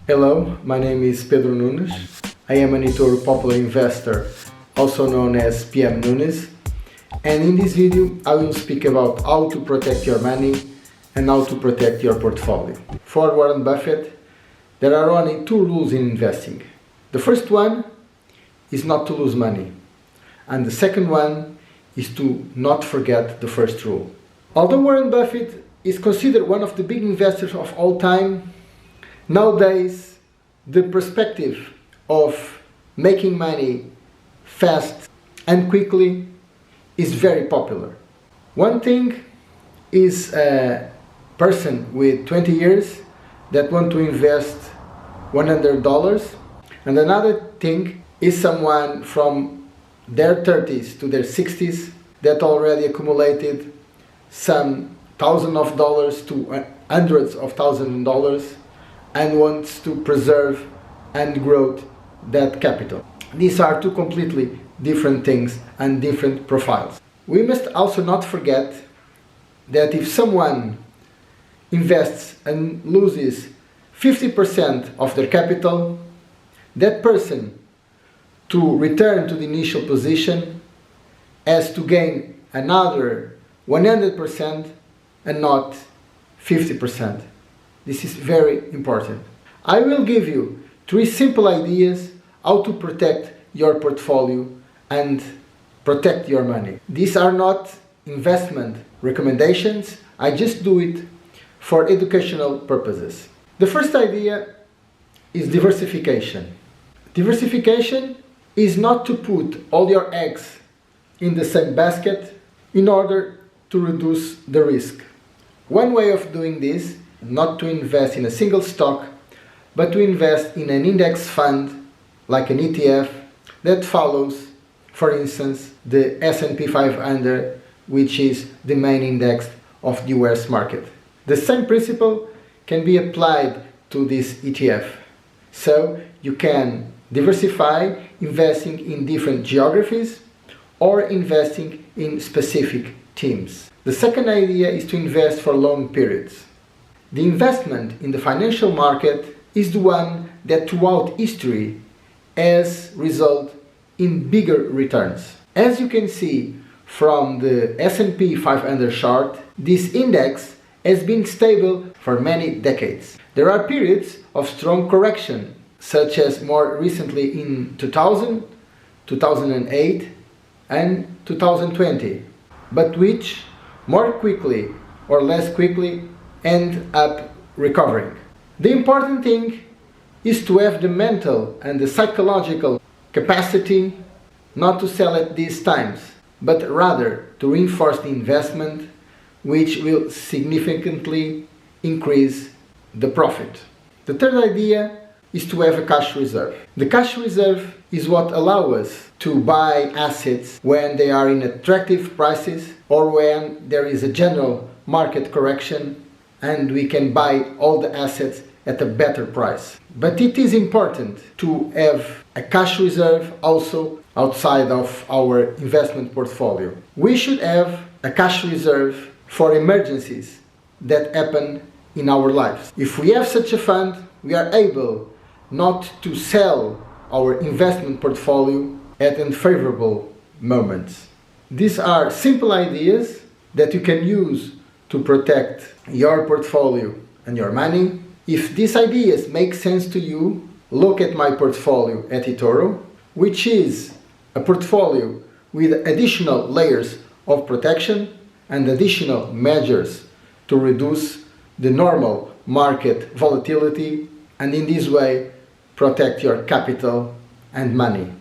Hello, my name is Pedro Nunes. I am an Etoro popular investor, also known as PM Nunes. And in this video, I will speak about how to protect your money and how to protect your portfolio. For Warren Buffett, there are only two rules in investing. The first one is not to lose money. And the second one is to not forget the first rule. Although Warren Buffett is considered one of the big investors of all time, nowadays the perspective of making money fast and quickly is very popular. One thing is a person with 20 years that want to invest $100, and another thing is someone from their 30s to their 60s that already accumulated some thousands of dollars to hundreds of thousands of dollars and wants to preserve and grow that capital. These are two completely different things and different profiles. We must also not forget that if someone invests and loses 50% of their capital, that person, to return to the initial position, has to gain another 100% and not 50%. This is very important. I will give you 3 simple ideas how to protect your portfolio and protect your money. These are not investment recommendations. I just do it for educational purposes. The first idea is diversification. Diversification is not to put all your eggs in the same basket in order to reduce the risk. One way of doing this, not to invest in a single stock, but to invest in an index fund like an ETF that follows, for instance, the S&P 500, which is the main index of the US market. The same principle can be applied to this ETF. So you can diversify investing in different geographies or investing in specific teams. The second idea is to invest for long periods. The investment in the financial market is the one that throughout history has resulted in bigger returns. As you can see from the S&P 500 chart, this index has been stable for many decades. There are periods of strong correction, such as more recently in 2000, 2008 and 2020, but which more quickly or less quickly end up recovering. The important thing is to have the mental and the psychological capacity not to sell at these times, but rather to reinforce the investment, which will significantly increase the profit. The third idea is to have a cash reserve. The cash reserve is what allows us to buy assets when they are in attractive prices or when there is a general market correction and we can buy all the assets at a better price. But it is important to have a cash reserve also outside of our investment portfolio. We should have a cash reserve for emergencies that happen in our lives. If we have such a fund, we are able not to sell our investment portfolio at unfavorable moments. These are simple ideas that you can use to protect your portfolio and your money. If these ideas make sense to you, look at my portfolio at Etoro, which is a portfolio with additional layers of protection and additional measures to reduce the normal market volatility, and in this way protect your capital and money.